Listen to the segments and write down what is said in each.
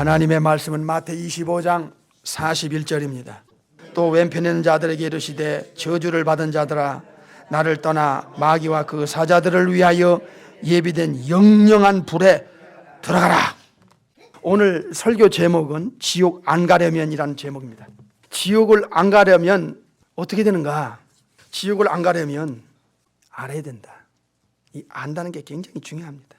하나님의 말씀은 마태복음 25장 41절입니다. 또 왼편에 있는 자들에게 이르시되 저주를 받은 자들아 나를 떠나 마귀와 그 사자들을 위하여 예비된 영영한 불에 들어가라. 오늘 설교 제목은 지옥 안 가려면이라는 제목입니다. 지옥을 안 가려면 어떻게 되는가? 지옥을 안 가려면 알아야 된다. 이 안다는 게 굉장히 중요합니다.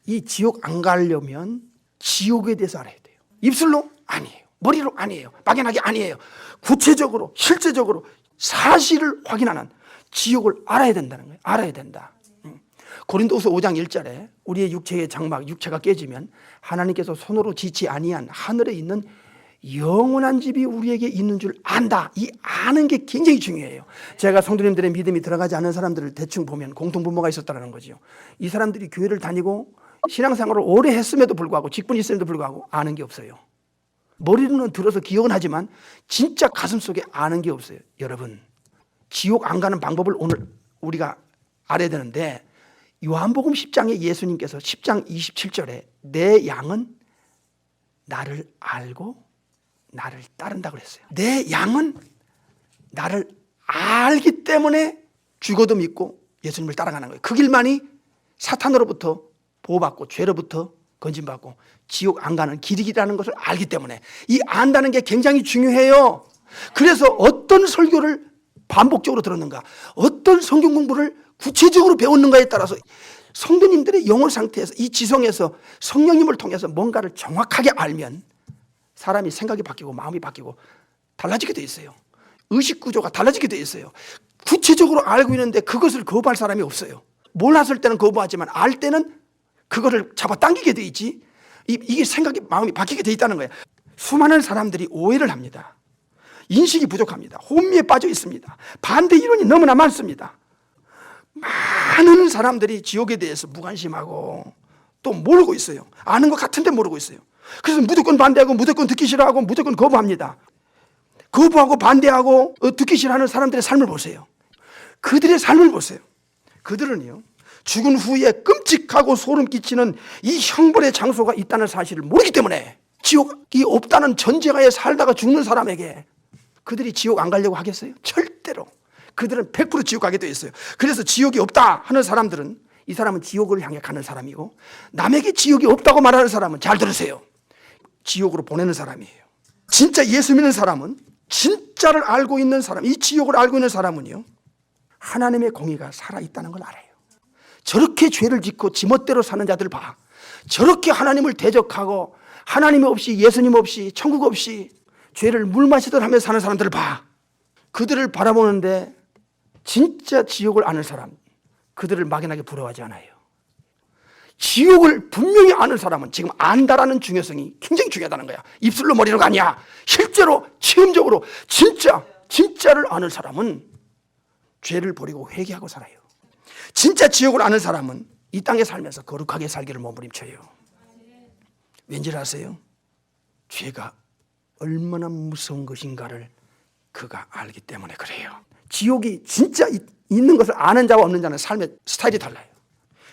이 지옥 안 가려면 지옥에 대해서 알아야 돼요. 입술로 아니에요. 머리로 아니에요. 막연하게 아니에요. 구체적으로 실제적으로 사실을 확인하는 지옥을 알아야 된다는 거예요. 알아야 된다. 고린도후서 5장 1절에 우리의 육체의 장막, 육체가 깨지면 하나님께서 손으로 지치 아니한 하늘에 있는 영원한 집이 우리에게 있는 줄 안다. 이 아는 게 굉장히 중요해요. 제가 성도님들의 믿음이 들어가지 않는 사람들을 대충 보면 공통분모가 있었다는 거죠. 이 사람들이 교회를 다니고 신앙생활을 오래 했음에도 불구하고 직분이 있음에도 불구하고 아는 게 없어요. 머리로는 들어서 기억은 하지만 진짜 가슴속에 아는 게 없어요. 여러분, 지옥 안 가는 방법을 오늘 우리가 알아야 되는데 요한복음 10장에 예수님께서 10장 27절에 내 양은 나를 알고 나를 따른다고 그랬어요. 내 양은 나를 알기 때문에 죽어도 믿고 예수님을 따라가는 거예요. 그 길만이 사탄으로부터 보호받고 죄로부터 건진받고 지옥 안 가는 길이라는 것을 알기 때문에 이 안다는 게 굉장히 중요해요. 그래서 어떤 설교를 반복적으로 들었는가, 어떤 성경 공부를 구체적으로 배웠는가에 따라서 성도님들의 영혼 상태에서 이 지성에서 성령님을 통해서 뭔가를 정확하게 알면 사람이 생각이 바뀌고 마음이 바뀌고 달라지게 돼 있어요. 의식 구조가 달라지게 돼 있어요. 구체적으로 알고 있는데 그것을 거부할 사람이 없어요. 몰랐을 때는 거부하지만 알 때는 그거를 잡아당기게 돼 있지. 이게 생각이 마음이 바뀌게 돼 있다는 거예요. 수많은 사람들이 오해를 합니다. 인식이 부족합니다. 혼미에 빠져 있습니다. 반대 이론이 너무나 많습니다. 많은 사람들이 지옥에 대해서 무관심하고 또 모르고 있어요. 아는 것 같은데 모르고 있어요. 그래서 무조건 반대하고 무조건 듣기 싫어하고 무조건 거부합니다. 거부하고 반대하고 듣기 싫어하는 사람들의 삶을 보세요. 그들의 삶을 보세요. 그들은요, 죽은 후에 끔찍하고 소름 끼치는 이 형벌의 장소가 있다는 사실을 모르기 때문에 지옥이 없다는 전제하에 살다가 죽는 사람에게 그들이 지옥 안 가려고 하겠어요? 절대로. 그들은 100% 지옥 가게 되어 있어요. 그래서 지옥이 없다 하는 사람들은 이 사람은 지옥을 향해 가는 사람이고 남에게 지옥이 없다고 말하는 사람은 잘 들으세요. 지옥으로 보내는 사람이에요. 진짜 예수 믿는 사람은, 진짜를 알고 있는 사람, 이 지옥을 알고 있는 사람은요, 하나님의 공의가 살아있다는 걸 알아요. 저렇게 죄를 짓고 지멋대로 사는 자들 봐. 저렇게 하나님을 대적하고 하나님 없이 예수님 없이 천국 없이 죄를 물 마시듯 하며 사는 사람들을 봐. 그들을 바라보는데 진짜 지옥을 아는 사람, 그들을 막연하게 부러워하지 않아요. 지옥을 분명히 아는 사람은 지금 안다라는 중요성이 굉장히 중요하다는 거야. 입술로 머리로가 아니야. 실제로 체험적으로 진짜를 아는 사람은 죄를 버리고 회개하고 살아요. 진짜 지옥을 아는 사람은 이 땅에 살면서 거룩하게 살기를 몸부림쳐요. 왠지 아세요? 죄가 얼마나 무서운 것인가를 그가 알기 때문에 그래요. 지옥이 진짜 있는 것을 아는 자와 없는 자는 삶의 스타일이 달라요.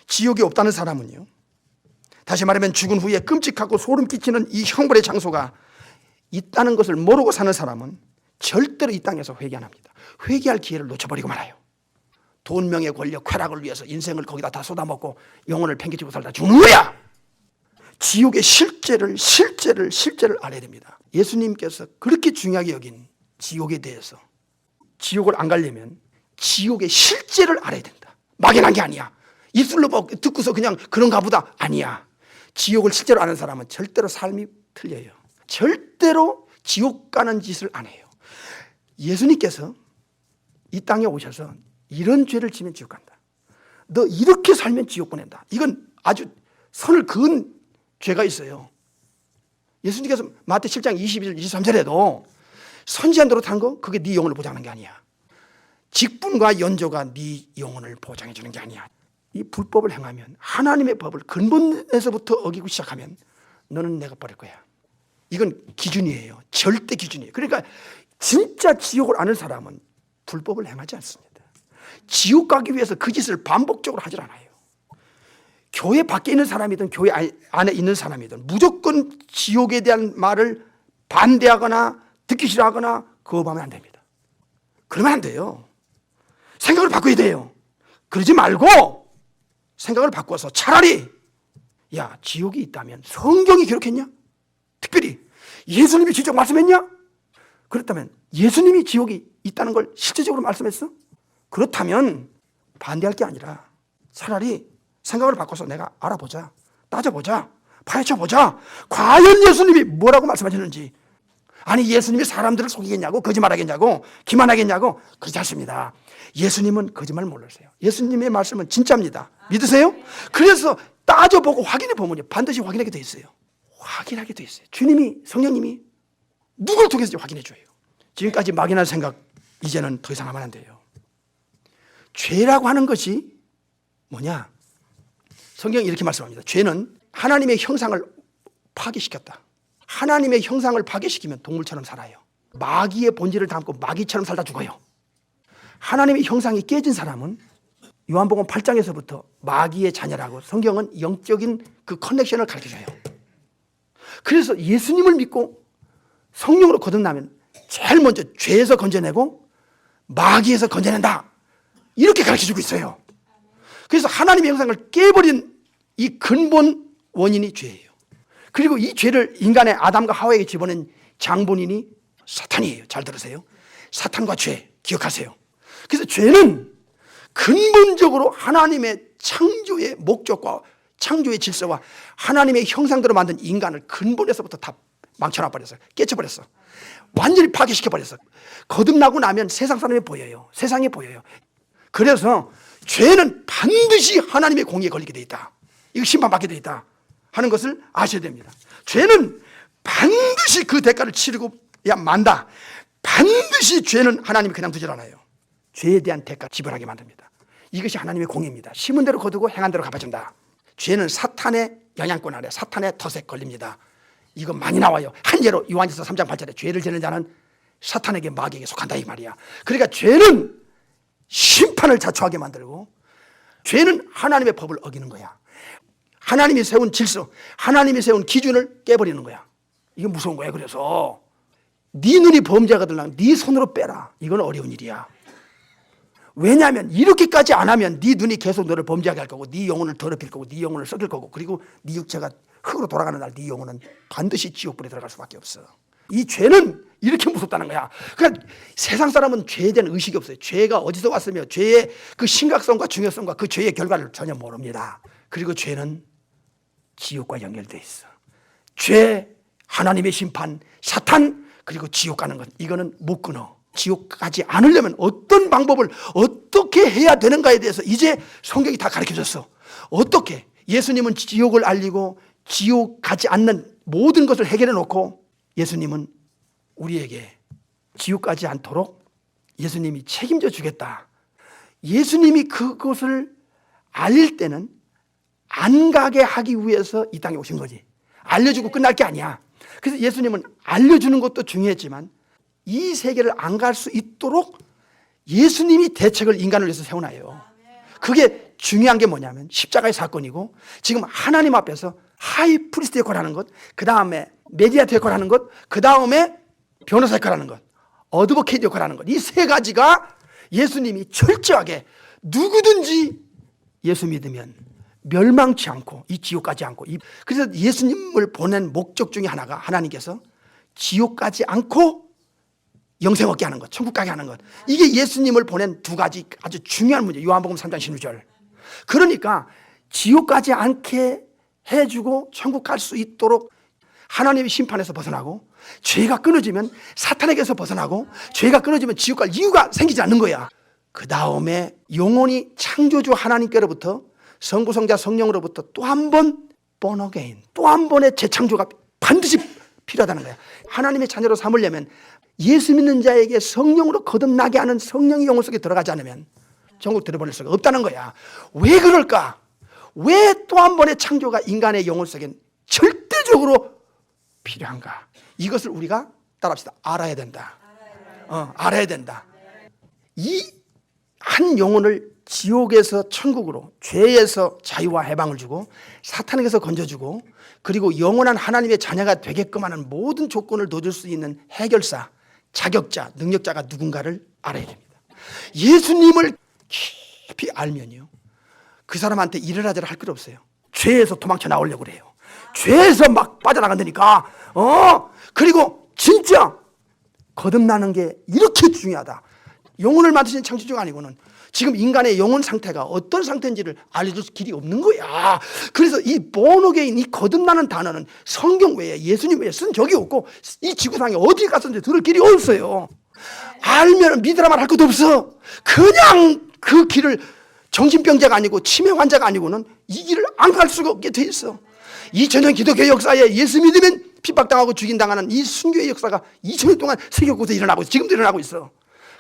지옥이 없다는 사람은요, 다시 말하면 죽은 후에 끔찍하고 소름 끼치는 이 형벌의 장소가 있다는 것을 모르고 사는 사람은 절대로 이 땅에서 회개 안 합니다. 회개할 기회를 놓쳐버리고 말아요. 돈, 명예, 권력, 쾌락을 위해서 인생을 거기다 다 쏟아먹고 영혼을 팽개치고 살다 죽는 거야. 지옥의 실제를 알아야 됩니다. 예수님께서 그렇게 중요하게 여긴 지옥에 대해서, 지옥을 안 가려면 지옥의 실제를 알아야 된다. 막연한 게 아니야. 입술로 듣고서 그냥 그런가 보다. 아니야. 지옥을 실제로 아는 사람은 절대로 삶이 틀려요. 절대로 지옥 가는 짓을 안 해요. 예수님께서 이 땅에 오셔서 이런 죄를 지면 지옥 간다, 너 이렇게 살면 지옥 보낸다, 이건 아주 선을 그은 죄가 있어요. 예수님께서 마태 7장 21, 23절에도 선지한 대로 탄 거, 그게 네 영혼을 보장하는 게 아니야. 직분과 연조가 네 영혼을 보장해 주는 게 아니야. 이 불법을 행하면, 하나님의 법을 근본에서부터 어기고 시작하면 너는 내가 버릴 거야. 이건 기준이에요. 절대 기준이에요. 그러니까 진짜 지옥을 아는 사람은 불법을 행하지 않습니다. 지옥 가기 위해서 그 짓을 반복적으로 하질 않아요. 교회 밖에 있는 사람이든 교회 안에 있는 사람이든 무조건 지옥에 대한 말을 반대하거나 듣기 싫어하거나 거부하면 안 됩니다. 그러면 안 돼요. 생각을 바꿔야 돼요. 그러지 말고 생각을 바꿔서 차라리 야, 지옥이 있다면 성경이 기록했냐? 특별히 예수님이 직접 말씀했냐? 그렇다면 예수님이 지옥이 있다는 걸 실제적으로 말씀했어? 그렇다면 반대할 게 아니라 차라리 생각을 바꿔서 내가 알아보자, 따져보자, 파헤쳐보자. 과연 예수님이 뭐라고 말씀하셨는지. 아니 예수님이 사람들을 속이겠냐고, 거짓말하겠냐고, 기만하겠냐고. 그렇지 않습니다. 예수님은 거짓말 몰라세요. 예수님의 말씀은 진짜입니다. 믿으세요? 그래서 따져보고 확인해보면 반드시 확인하게 돼 있어요. 확인하게 돼 있어요. 주님이, 성령님이 누굴 통해서 확인해줘요. 지금까지 막연한 생각 이제는 더 이상 하면 안 돼요. 죄라고 하는 것이 뭐냐? 성경이 이렇게 말씀합니다. 죄는 하나님의 형상을 파괴시켰다. 하나님의 형상을 파괴시키면 동물처럼 살아요. 마귀의 본질을 담고 마귀처럼 살다 죽어요. 하나님의 형상이 깨진 사람은 요한복음 8장에서부터 마귀의 자녀라고 성경은 영적인 그 커넥션을 가르쳐줘요. 그래서 예수님을 믿고 성령으로 거듭나면 제일 먼저 죄에서 건져내고 마귀에서 건져낸다. 이렇게 가르쳐주고 있어요. 그래서 하나님의 형상을 깨버린 이 근본 원인이 죄예요. 그리고 이 죄를 인간의 아담과 하와에게 집어낸 장본인이 사탄이에요. 잘 들으세요. 사탄과 죄 기억하세요. 그래서 죄는 근본적으로 하나님의 창조의 목적과 창조의 질서와 하나님의 형상대로 만든 인간을 근본에서부터 다 망쳐놔버렸어요. 깨쳐버렸어. 완전히 파괴시켜버렸어. 거듭나고 나면 세상 사람이 보여요. 세상이 보여요. 그래서 죄는 반드시 하나님의 공의에 걸리게 돼 있다. 이거 심판받게 돼 있다 하는 것을 아셔야 됩니다. 죄는 반드시 그 대가를 치르고야 만다. 반드시 죄는 하나님이 그냥 두질 않아요. 죄에 대한 대가 지불하게 만듭니다. 이것이 하나님의 공의입니다. 심은 대로 거두고 행한 대로 갚아준다. 죄는 사탄의 영향권 아래 사탄의 덫에 걸립니다. 이거 많이 나와요. 한 예로 요한일서 3장 8절에 죄를 지는 자는 사탄에게 마귀에게 속한다 이 말이야. 그러니까 죄는 심판을 자초하게 만들고 죄는 하나님의 법을 어기는 거야. 하나님이 세운 질서, 하나님이 세운 기준을 깨버리는 거야. 이게 무서운 거야. 그래서 네 눈이 범죄가 들라면 네 손으로 빼라. 이건 어려운 일이야. 왜냐하면 이렇게까지 안 하면 네 눈이 계속 너를 범죄하게 할 거고 네 영혼을 더럽힐 거고 네 영혼을 썩일 거고 그리고 네 육체가 흙으로 돌아가는 날 네 영혼은 반드시 지옥불에 들어갈 수밖에 없어. 이 죄는 이렇게 무섭다는 거야. 그러니까 세상 사람은 죄에 대한 의식이 없어요. 죄가 어디서 왔으며 죄의 그 심각성과 중요성과 그 죄의 결과를 전혀 모릅니다. 그리고 죄는 지옥과 연결돼 있어. 죄, 하나님의 심판, 사탄, 그리고 지옥 가는 것 이거는 못 끊어. 지옥 가지 않으려면 어떤 방법을 어떻게 해야 되는가에 대해서 이제 성경이 다 가르쳐줬어. 어떻게? 예수님은 지옥을 알리고 지옥 가지 않는 모든 것을 해결해 놓고 예수님은 우리에게 지옥 가지 않도록 예수님이 책임져 주겠다. 예수님이 그것을 알릴 때는 안 가게 하기 위해서 이 땅에 오신 거지. 알려주고 끝날 게 아니야. 그래서 예수님은 알려주는 것도 중요했지만 이 세계를 안 갈 수 있도록 예수님이 대책을 인간을 위해서 세워놔요. 그게 중요한 게 뭐냐면 십자가의 사건이고 지금 하나님 앞에서 하이 프리스트 역할을 하는 것, 그 다음에 메디아트 역할을 하는 것, 그 다음에 변호사 역할을 하는 것, 어드보케이트 역할을 하는 것. 이 세 가지가 예수님이 철저하게 누구든지 예수 믿으면 멸망치 않고 이 지옥 가지 않고 그래서 예수님을 보낸 목적 중에 하나가 하나님께서 지옥 가지 않고 영생 얻게 하는 것, 천국 가게 하는 것. 이게 예수님을 보낸 두 가지 아주 중요한 문제. 요한복음 3장 16절. 그러니까 지옥 가지 않게 해주고 천국 갈 수 있도록 하나님의 심판에서 벗어나고 죄가 끊어지면 사탄에게서 벗어나고 죄가 끊어지면 지옥 갈 이유가 생기지 않는 거야. 그 다음에 영혼이 창조주 하나님께로부터 성부 성자 성령으로부터 또 한 번 born again, 또 한 번의 재창조가 반드시 필요하다는 거야. 하나님의 자녀로 삼으려면 예수 믿는 자에게 성령으로 거듭나게 하는 성령이 영혼 속에 들어가지 않으면 천국 들어버릴 수가 없다는 거야. 왜 그럴까? 왜 또 한 번의 창조가 인간의 영혼 속에 절대적으로 필요한가? 이것을 우리가 따라합시다. 알아야 된다. 알아야 된다. 이 한 영혼을 지옥에서 천국으로, 죄에서 자유와 해방을 주고 사탄에게서 건져주고, 그리고 영원한 하나님의 자녀가 되게끔 하는 모든 조건을 넣어줄 수 있는 해결사, 자격자, 능력자가 누군가를 알아야 됩니다. 예수님을 깊이 알면요, 그 사람한테 이래라 저래라 할 필요 없어요. 죄에서 도망쳐 나오려고 그래요. 죄에서 막 빠져나간다니까. 그리고 진짜 거듭나는 게 이렇게 중요하다. 영혼을 만드신 창조주가 아니고는 지금 인간의 영혼 상태가 어떤 상태인지를 알려줄 길이 없는 거야. 그래서 이 본어게인, 이 거듭나는 단어는 성경 외에, 예수님 외에 쓴 적이 없고, 이 지구상에 어디 가서든지 들을 길이 없어요. 알면 믿으라 말할 것도 없어. 그냥 그 길을, 정신병자가 아니고 치매 환자가 아니고는 이 길을 안 갈 수가 없게 돼 있어. 2000년 기독교 역사에 예수 믿으면 핍박당하고 죽인당하는 이 순교의 역사가 2000년 동안 세계 곳에 일어나고 있어. 지금도 일어나고 있어.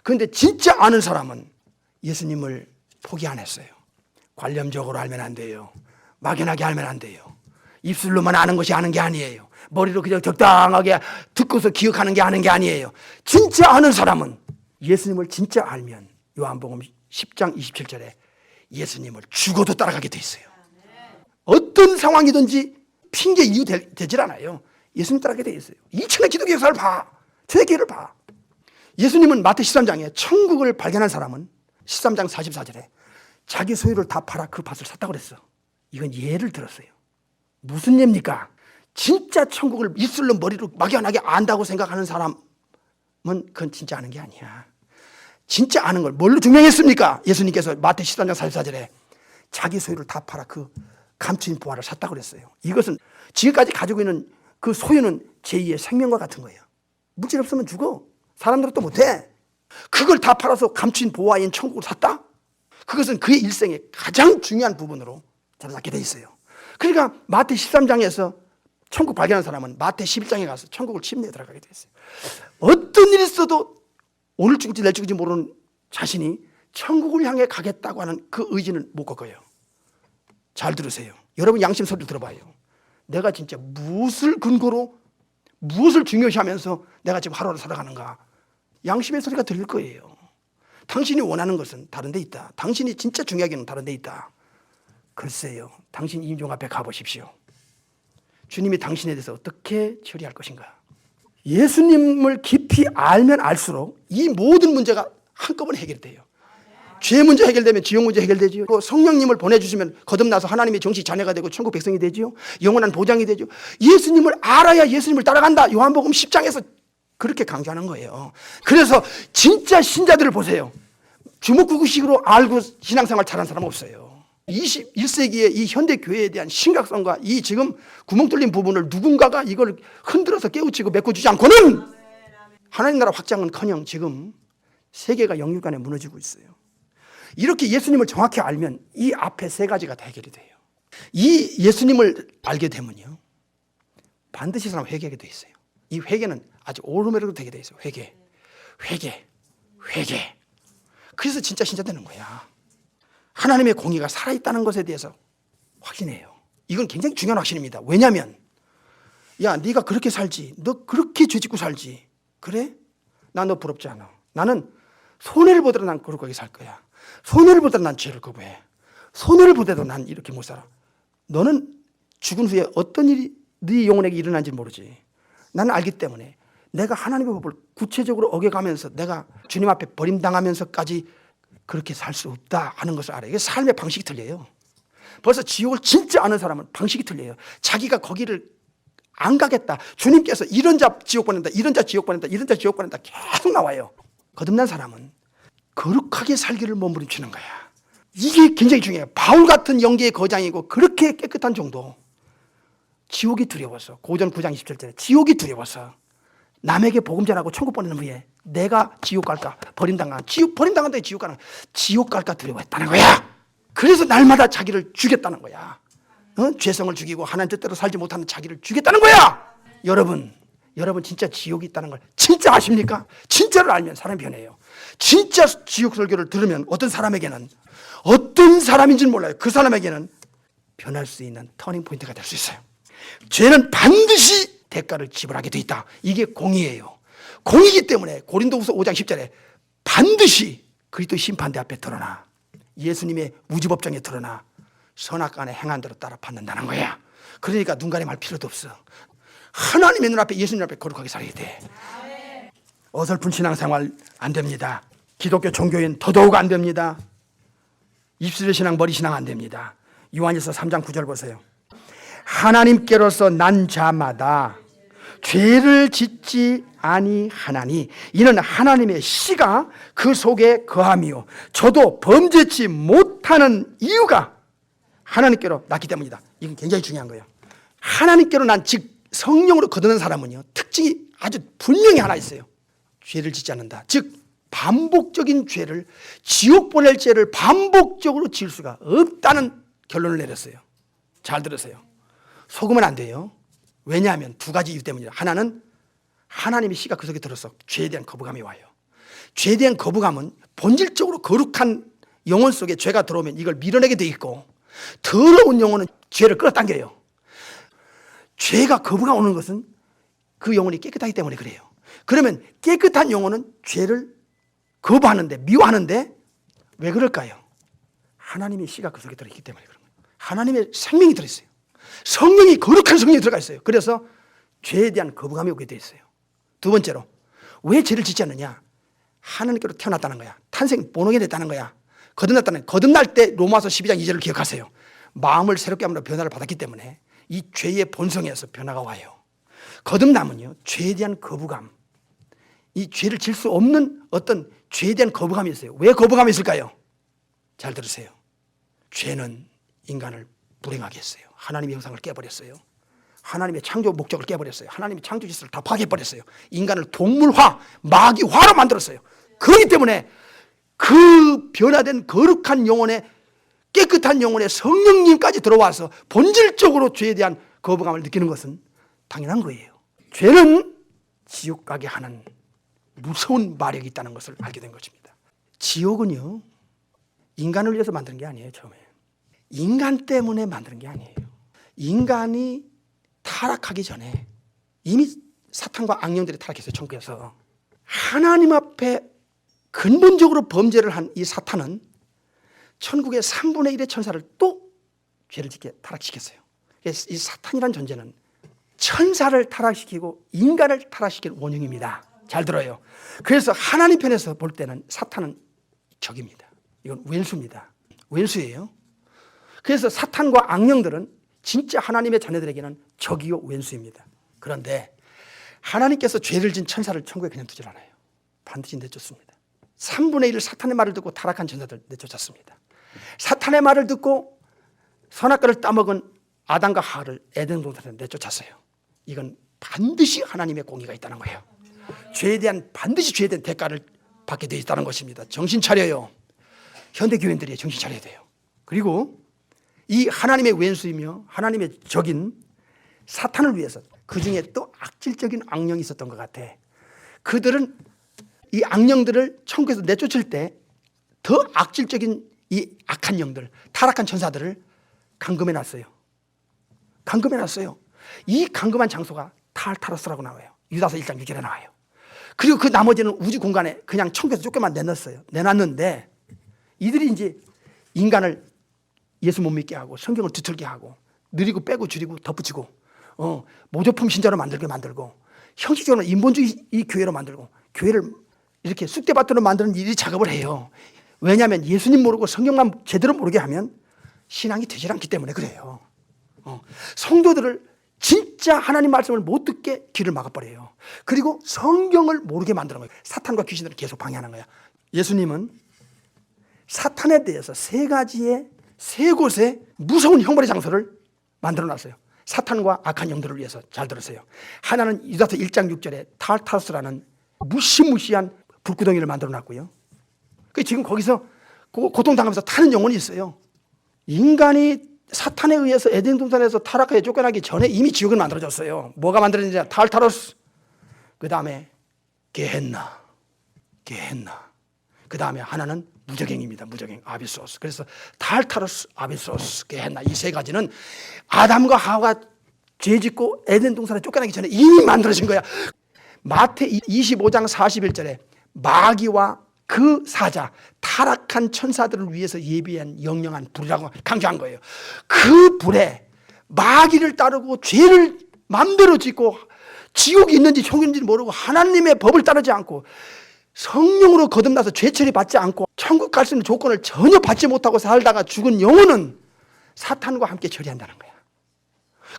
그런데 진짜 아는 사람은 예수님을 포기 안 했어요. 관념적으로 알면 안 돼요. 막연하게 알면 안 돼요. 입술로만 아는 것이 아는 게 아니에요. 머리로 그냥 적당하게 듣고서 기억하는 게 아는 게 아니에요. 진짜 아는 사람은 예수님을 진짜 알면 요한복음 10장 27절에 예수님을 죽어도 따라가게 돼 있어요. 어떤 상황이든지 핑계 이유 되질 않아요. 예수님 따라가게 돼 있어요. 2000년 기독교 역사를 봐. 세계를 봐. 예수님은 마태 13장에 천국을 발견한 사람은 13장 44절에 자기 소유를 다 팔아 그 밭을 샀다고 그랬어. 이건 예를 들었어요. 무슨 예입니까? 진짜 천국을 입술로 머리로 막연하게 안다고 생각하는 사람은 그건 진짜 아는 게 아니야. 진짜 아는 걸 뭘로 증명했습니까? 예수님께서 마태 13장 44절에 자기 소유를 다 팔아 그 감추인 보화를 샀다고 그랬어요. 이것은 지금까지 가지고 있는 그 소유는 제2의 생명과 같은 거예요. 물질 없으면 죽어. 사람들은 또 못해. 그걸 다 팔아서 감추인 보화인 천국을 샀다? 그것은 그의 일생의 가장 중요한 부분으로 잡게 돼 있어요. 그러니까 마태 13장에서 천국 발견한 사람은 마태 11장에 가서 천국을 침례에 들어가게 돼 있어요. 어떤 일이 있어도 오늘 죽을지 내일 죽을지 모르는 자신이 천국을 향해 가겠다고 하는 그 의지는 못 꺾어요. 잘 들으세요. 여러분 양심 소리를 들어봐요. 내가 진짜 무엇을 근거로, 무엇을 중요시하면서 내가 지금 하루를 살아가는가. 양심의 소리가 들릴 거예요. 당신이 원하는 것은 다른 데 있다. 당신이 진짜 중요하게는 다른 데 있다. 글쎄요. 당신 임종 앞에 가보십시오. 주님이 당신에 대해서 어떻게 처리할 것인가. 예수님을 깊이 알면 알수록 이 모든 문제가 한꺼번에 해결돼요. 죄 문제 해결되면 지옥 문제 해결되지요. 성령님을 보내주시면 거듭나서 하나님의 정식 자녀가 되고 천국 백성이 되지요. 영원한 보장이 되죠. 예수님을 알아야 예수님을 따라간다. 요한복음 10장에서 그렇게 강조하는 거예요. 그래서 진짜 신자들을 보세요. 주먹구구식으로 알고 신앙생활 잘하는 사람 없어요. 21세기의 이 현대 교회에 대한 심각성과 이 지금 구멍 뚫린 부분을 누군가가 이걸 흔들어서 깨우치고 메꿔주지 않고는 하나님 나라 확장은커녕 지금 세계가 영육간에 무너지고 있어요. 이렇게 예수님을 정확히 알면 이 앞에 세 가지가 다 해결이 돼요. 이 예수님을 알게 되면요, 반드시 사람 회개하게 돼 있어요. 이 회개는 아주 오르메르도 되게 돼 있어요. 회개. 그래서 진짜 신자 되는 거야. 하나님의 공의가 살아있다는 것에 대해서 확신해요. 이건 굉장히 중요한 확신입니다. 왜냐하면 야, 네가 그렇게 살지, 너 그렇게 죄짓고 살지, 그래? 나 너 부럽지 않아. 나는 손해를 보더라도 난 그렇게 살 거야. 손해를 보더라도 난 죄를 거부해. 손해를 보더라도 난 이렇게 못 살아. 너는 죽은 후에 어떤 일이 네 영혼에게 일어난지 모르지. 나는 알기 때문에 내가 하나님의 법을 구체적으로 어겨가면서 내가 주님 앞에 버림당하면서까지 그렇게 살 수 없다 하는 것을 알아요. 이게 삶의 방식이 틀려요. 벌써 지옥을 진짜 아는 사람은 방식이 틀려요. 자기가 거기를 안 가겠다. 주님께서 이런 자 지옥 보낸다, 이런 자 지옥 보낸다, 이런 자 지옥 보낸다 계속 나와요. 거듭난 사람은 거룩하게 살기를 몸부림치는 거야. 이게 굉장히 중요해요. 바울 같은 영계의 거장이고 그렇게 깨끗한 정도. 지옥이 두려워서, 고전 9장 27절에 지옥이 두려워서 남에게 복음 전하고 천국 보내는 후에 내가 지옥 갈까, 버림당한, 버림당한다, 지옥 가는, 지옥 갈까 두려워했다는 거야. 그래서 날마다 자기를 죽였다는 거야. 죄성을 죽이고 하나님 뜻대로 살지 못하는 자기를 죽였다는 거야. 여러분 진짜 지옥이 있다는 걸 진짜 아십니까? 진짜를 알면 사람이 변해요. 진짜 지옥 설교를 들으면 어떤 사람에게는, 어떤 사람인지는 몰라요. 그 사람에게는 변할 수 있는 터닝 포인트가 될 수 있어요. 죄는 반드시 대가를 지불하게 돼 있다. 이게 공의예요. 공의이기 때문에 고린도후서 5장 10절에 반드시 그리스도 심판대 앞에 드러나 예수님의 우주법정에 드러나 선악간에 행한 대로 따라 받는다는 거야. 그러니까 눈 가림할 필요도 없어. 하나님의 눈앞에, 예수님 앞에 거룩하게 살아야 돼. 어설픈 신앙생활 안 됩니다. 기독교 종교인 더더욱 안 됩니다. 입술의 신앙, 머리 신앙 안 됩니다. 요한일서 3장 9절 보세요. 하나님께로서 난 자마다 죄를 짓지 아니하나니 이는 하나님의 씨가 그 속에 거함이요 저도 범죄치 못하는 이유가 하나님께로 났기 때문이다. 이건 굉장히 중요한 거예요. 하나님께로 난, 즉 성령으로 거듭난 사람은요, 특징이 아주 분명히 하나 있어요. 죄를 짓지 않는다. 즉 반복적인 죄를, 지옥 보낼 죄를 반복적으로 지을 수가 없다는 결론을 내렸어요. 잘 들으세요. 속으면 안 돼요. 왜냐하면 두 가지 이유 때문이에요. 하나는 하나님의 씨가 그 속에 들어서 죄에 대한 거부감이 와요. 죄에 대한 거부감은 본질적으로 거룩한 영혼 속에 죄가 들어오면 이걸 밀어내게 돼 있고, 더러운 영혼은 죄를 끌어당겨요. 죄가 거부감 오는 것은 그 영혼이 깨끗하기 때문에 그래요. 그러면 깨끗한 영혼은 죄를 거부하는데, 미워하는데 왜 그럴까요? 하나님의 씨가 그 속에 들어있기 때문에 그런 거예요. 하나님의 생명이 들어있어요. 성령이, 거룩한 성령이 들어가 있어요. 그래서 죄에 대한 거부감이 오게 돼 있어요. 두 번째로, 왜 죄를 짓지 않느냐? 하나님께로 태어났다는 거야. 탄생, 본오게 됐다는 거야. 거듭날 때 로마서 12장 2절을 기억하세요. 마음을 새롭게 함으로 변화를 받았기 때문에 이 죄의 본성에서 변화가 와요. 거듭남은요, 죄에 대한 거부감, 이 죄를 질 수 없는 어떤 죄에 대한 거부감이 있어요. 왜 거부감이 있을까요? 잘 들으세요. 죄는 인간을 불행하게 했어요. 하나님의 형상을 깨버렸어요. 하나님의 창조 목적을 깨버렸어요. 하나님의 창조 질서를 다 파괴해버렸어요. 인간을 동물화, 마귀화로 만들었어요. 그렇기 때문에 그 변화된 거룩한 영혼에, 깨끗한 영혼에 성령님까지 들어와서 본질적으로 죄에 대한 거부감을 느끼는 것은 당연한 거예요. 죄는 지옥 가게 하는 무서운 마력이 있다는 것을 알게 된 것입니다. 지옥은요, 인간을 위해서 만든 게 아니에요. 처음에 인간 때문에 만든 게 아니에요. 인간이 타락하기 전에 이미 사탄과 악령들이 타락했어요. 천국에서. 하나님 앞에 근본적으로 범죄를 한 이 사탄은 천국의 3분의 1의 천사를 또 죄를 짓게 타락시켰어요. 그래서 이 사탄이란 존재는 천사를 타락시키고 인간을 타락시킨 원흉입니다. 잘 들어요. 그래서 하나님 편에서 볼 때는 사탄은 적입니다. 이건 왼수입니다. 왼수예요. 그래서 사탄과 악령들은 진짜 하나님의 자녀들에게는 적이요 왼수입니다. 그런데 하나님께서 죄를 진 천사를 천국에 그냥 두질 않아요. 반드시 내쫓습니다. 3분의 1을 사탄의 말을 듣고 타락한 천사들 내쫓았습니다. 사탄의 말을 듣고 선악과를 따먹은 아담과 하와를 에덴 동산에 내쫓았어요. 이건 반드시 하나님의 공의가 있다는 거예요. 반드시 죄에 대한 대가를 받게 되어 있다는 것입니다. 정신 차려요. 현대 교인들이 정신 차려야 돼요. 그리고 이 하나님의 왼수이며 하나님의 적인 사탄을 위해서 그 중에 또 악질적인 악령이 있었던 것 같아. 그들은 이 악령들을 천국에서 내쫓을 때 더 악질적인 이 악한 영들, 타락한 천사들을 감금해놨어요. 감금해놨어요. 이 감금한 장소가 탈타로스라고 나와요. 유다서 1장 6절에 나와요. 그리고 그 나머지는 우주 공간에 그냥 천국에서 쫓겨만 내놨어요. 내놨는데 이들이 이제 인간을 예수 못 믿게 하고 성경을 뒤틀게 하고 느리고 빼고 줄이고 덧붙이고 모조품 신자로 만들고 형식적으로 인본주의 이 교회로 만들고 교회를 이렇게 쑥대밭으로 만드는 일이 작업을 해요. 왜냐하면 예수님 모르고 성경만 제대로 모르게 하면 신앙이 되질 않기 때문에 그래요. 성도들을 진짜 하나님 말씀을 못 듣게 길을 막아버려요. 그리고 성경을 모르게 만드는 거예요. 사탄과 귀신들을 계속 방해하는 거예요. 예수님은 사탄에 대해서 세 곳에 무서운 형벌의 장소를 만들어놨어요. 사탄과 악한 영들을 위해서. 잘 들으세요. 하나는 유다서 1장 6절에 탈타로스라는 무시무시한 불구덩이를 만들어놨고요. 지금 거기서 고통당하면서 타는 영혼이 있어요. 인간이 사탄에 의해서 에덴 동산에서 타락하여 쫓겨나기 전에 이미 지옥을 만들어졌어요. 뭐가 만들어졌냐? 탈타로스, 그 다음에 게헨나. 그 다음에 하나는 무저갱입니다. 무저갱, 아비소스. 그래서 탈타로스, 아비소스, 게헨나, 이 세 가지는 아담과 하와가 죄짓고 에덴 동산에 쫓겨나기 전에 이미 만들어진 거야. 마태 25장 41절에 마귀와 그 사자, 타락한 천사들을 위해서 예비한 영영한 불이라고 강조한 거예요. 그 불에 마귀를 따르고 죄를 맘대로 짓고 지옥이 있는지 천국인지 모르고 하나님의 법을 따르지 않고 성령으로 거듭나서 죄처리 받지 않고 천국 갈 수 있는 조건을 전혀 받지 못하고 살다가 죽은 영혼은 사탄과 함께 처리한다는 거야.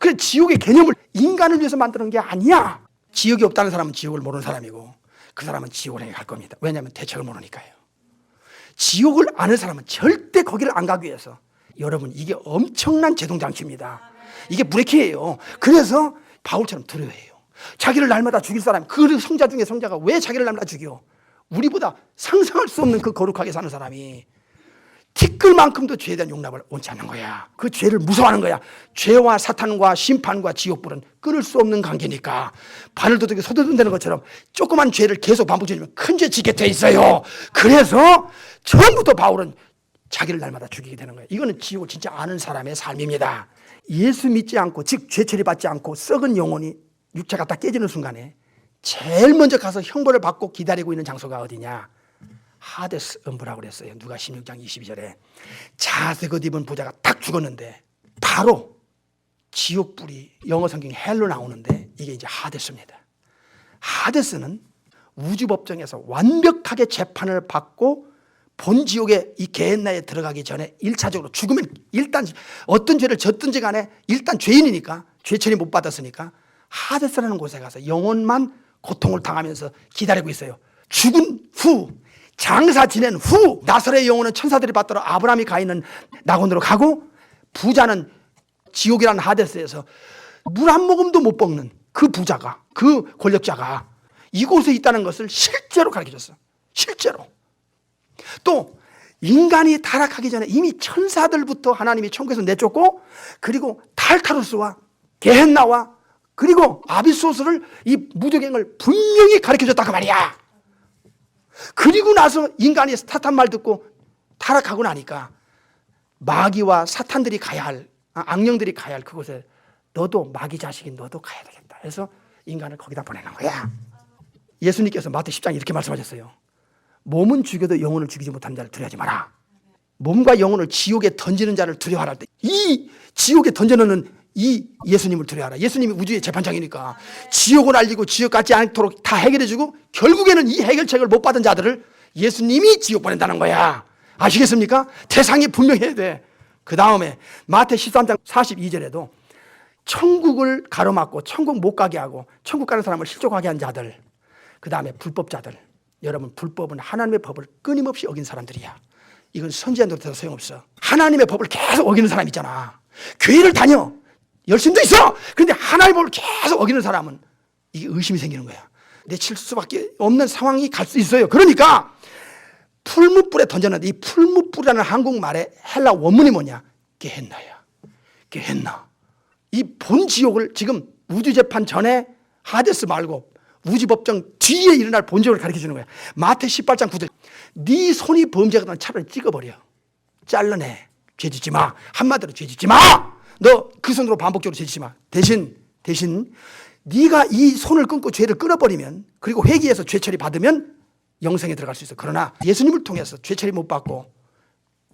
그래, 지옥의 개념을 인간을 위해서 만드는 게 아니야. 지옥이 없다는 사람은 지옥을 모르는 사람이고 그 사람은 지옥을 향해 갈 겁니다. 왜냐하면 대책을 모르니까요. 지옥을 아는 사람은 절대 거기를 안 가기 위해서, 여러분, 이게 엄청난 제동장치입니다. 이게 브레이크예요. 그래서 바울처럼 두려워해요. 자기를 날마다 죽일 사람, 그 성자 중에 성자가 왜 자기를 날마다 죽여? 우리보다 상상할 수 없는 그 거룩하게 사는 사람이 티끌만큼도 죄에 대한 용납을 원치 않는 거야. 그 죄를 무서워하는 거야. 죄와 사탄과 심판과 지옥불은 끊을 수 없는 관계니까 바늘 도둑이 소도둑되는 것처럼 조그만 죄를 계속 반복적이면 큰 죄 짓게 돼 있어요. 그래서 처음부터 바울은 자기를 날마다 죽이게 되는 거예요. 이거는 지옥을 진짜 아는 사람의 삶입니다. 예수 믿지 않고, 즉 죄처리 받지 않고 썩은 영혼이 육체가 다 깨지는 순간에 제일 먼저 가서 형벌을 받고 기다리고 있는 장소가 어디냐? 하데스 음부라고 그랬어요. 누가 16장 22절에 자색옷 입은 부자가 딱 죽었는데 바로 지옥불이 영어 성경 헬로 나오는데 이게 이제 하데스입니다. 하데스는 우주법정에서 완벽하게 재판을 받고 본 지옥에 이 게헨나에 들어가기 전에 1차적으로 죽으면 일단 어떤 죄를 졌든지 간에 일단 죄인이니까 죄 처리 못 받았으니까 하데스라는 곳에 가서 영혼만 고통을 당하면서 기다리고 있어요. 죽은 후, 장사 지낸 후 나설의 영혼은 천사들이 받들어 아브라함이 가 있는 낙원으로 가고, 부자는 지옥이라는 하데스에서 물 한 모금도 못 먹는 그 부자가, 그 권력자가 이곳에 있다는 것을 실제로 가르쳐줬어. 실제로. 또 인간이 타락하기 전에 이미 천사들부터 하나님이 천국에서 내쫓고, 그리고 탈타루스와 게헨나와 그리고 아비소스를, 이 무적행을 분명히 가르쳐줬다고 말이야. 그리고 나서 인간이 사탄 말 듣고 타락하고 나니까 마귀와 사탄들이 가야 할, 악령들이 가야 할 그곳에 너도 마귀 자식인 너도 가야 되겠다 해서 인간을 거기다 보내는 거야. 예수님께서 마태 10장에 이렇게 말씀하셨어요. 몸은 죽여도 영혼을 죽이지 못하는 자를 두려워하지 마라. 몸과 영혼을 지옥에 던지는 자를 두려워하라. 이 지옥에 던져놓는 이 예수님을 두려워하라. 예수님이 우주의 재판장이니까 지옥을 알리고 지옥 같지 않도록 다 해결해주고, 결국에는 이 해결책을 못 받은 자들을 예수님이 지옥 보낸다는 거야. 아시겠습니까? 대상이 분명해야 돼. 그 다음에 마태 13장 42절에도 천국을 가로막고 천국 못 가게 하고 천국 가는 사람을 실족하게 한 자들, 그 다음에 불법자들. 여러분, 불법은 하나님의 법을 끊임없이 어긴 사람들이야. 이건 선지자 노릇해도 소용없어. 하나님의 법을 계속 어기는 사람 있잖아. 교회를 다녀. 열심도 있어. 그런데 하나님의 법을 계속 어기는 사람은 이게 의심이 생기는 거야. 내칠 수밖에 없는 상황이 갈 수 있어요. 그러니까 풀무불에 던졌는데, 이 풀무불이라는 한국말의 헬라 원문이 뭐냐? 게헨나야. 게헨나. 이 본 지옥을 지금 우주재판 전에 하데스 말고 우주법정 뒤에 일어날 본적을 가르쳐주는 거야. 마태 18장 9절. 네 손이 범죄가 되면 차라리 찍어버려. 잘라내. 죄 짓지 마. 한마디로 죄 짓지 마. 너 그 손으로 반복적으로 죄 짓지 마. 대신 네가 이 손을 끊고 죄를 끊어버리면, 그리고 회개해서 죄 처리 받으면 영생에 들어갈 수 있어. 그러나 예수님을 통해서 죄 처리 못 받고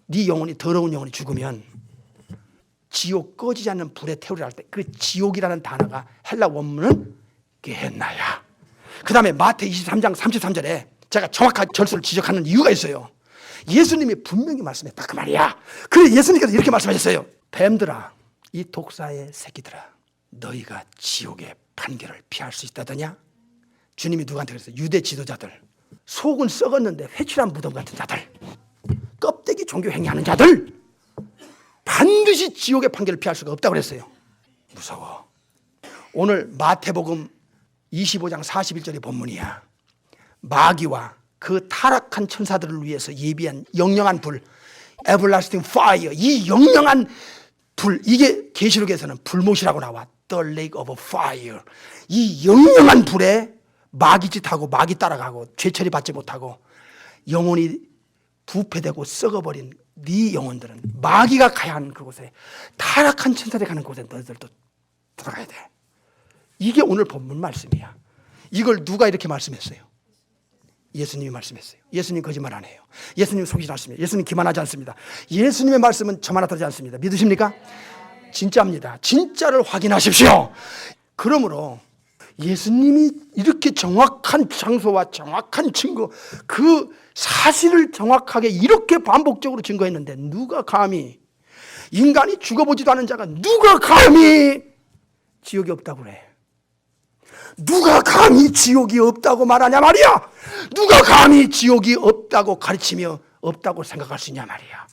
네 영혼이, 더러운 영혼이 죽으면 지옥 꺼지지 않는 불에 태우리라 할 때 그 지옥이라는 단어가 헬라 원문은 게헨나야. 그 다음에 마태 23장 33절에 제가 정확한 절수를 지적하는 이유가 있어요. 예수님이 분명히 말씀했다 그 말이야. 그래서 예수님께서 이렇게 말씀하셨어요. 뱀들아, 이 독사의 새끼들아, 너희가 지옥의 판결을 피할 수 있다더냐? 주님이 누구한테 그랬어요? 유대 지도자들, 속은 썩었는데 회칠한 무덤 같은 자들, 껍데기 종교 행위하는 자들, 반드시 지옥의 판결을 피할 수가 없다고 그랬어요. 무서워. 오늘 마태복음 25장 41절의 본문이야. 마귀와 그 타락한 천사들을 위해서 예비한 영영한 불, everlasting fire, 이 영영한 불, 이게 계시록에서는 불못이라고 나와. The lake of fire. 이 영영한 불에 마귀짓하고 마귀 따라가고 죄처리 받지 못하고 영혼이 부패되고 썩어버린 네 영혼들은 마귀가 가야 하는 그곳에, 타락한 천사들이 가는 곳에 너희들도 들어가야 돼. 이게 오늘 본문 말씀이야. 이걸 누가 이렇게 말씀했어요? 예수님이 말씀했어요. 예수님 거짓말 안 해요. 예수님 속이지 않습니다. 예수님 기만하지 않습니다. 예수님의 말씀은 저만 나타나지 않습니다. 믿으십니까? 진짜입니다. 진짜를 확인하십시오. 그러므로 예수님이 이렇게 정확한 장소와 정확한 증거, 그 사실을 정확하게 이렇게 반복적으로 증거했는데 누가 감히, 인간이 죽어보지도 않은 자가 누가 감히 지옥이 없다고 그래? 누가 감히 지옥이 없다고 말하냐 말이야. 누가 감히 지옥이 없다고 가르치며 없다고 생각할 수 있냐 말이야.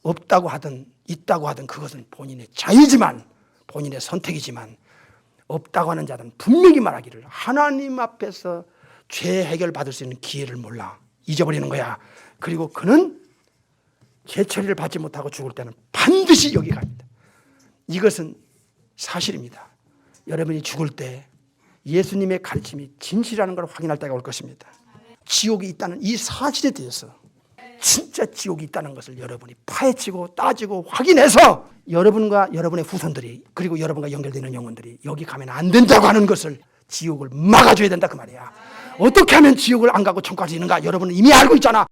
없다고 하든 있다고 하든 그것은 본인의 자유지만, 본인의 선택이지만, 없다고 하는 자들은 분명히 말하기를 하나님 앞에서 죄 해결 받을 수 있는 기회를 몰라 잊어버리는 거야. 그리고 그는 죄처리를 받지 못하고 죽을 때는 반드시 여기 갑니다. 이것은 사실입니다. 여러분이 죽을 때 예수님의 가르침이 진실이라는 걸 확인할 때가 올 것입니다. 지옥이 있다는 이 사실에 대해서, 진짜 지옥이 있다는 것을 여러분이 파헤치고 따지고 확인해서 여러분과 여러분의 후손들이, 그리고 여러분과 연결되는 영혼들이 여기 가면 안 된다고 하는 것을, 지옥을 막아줘야 된다 그 말이야. 어떻게 하면 지옥을 안 가고 천국까지 있는가? 여러분은 이미 알고 있잖아.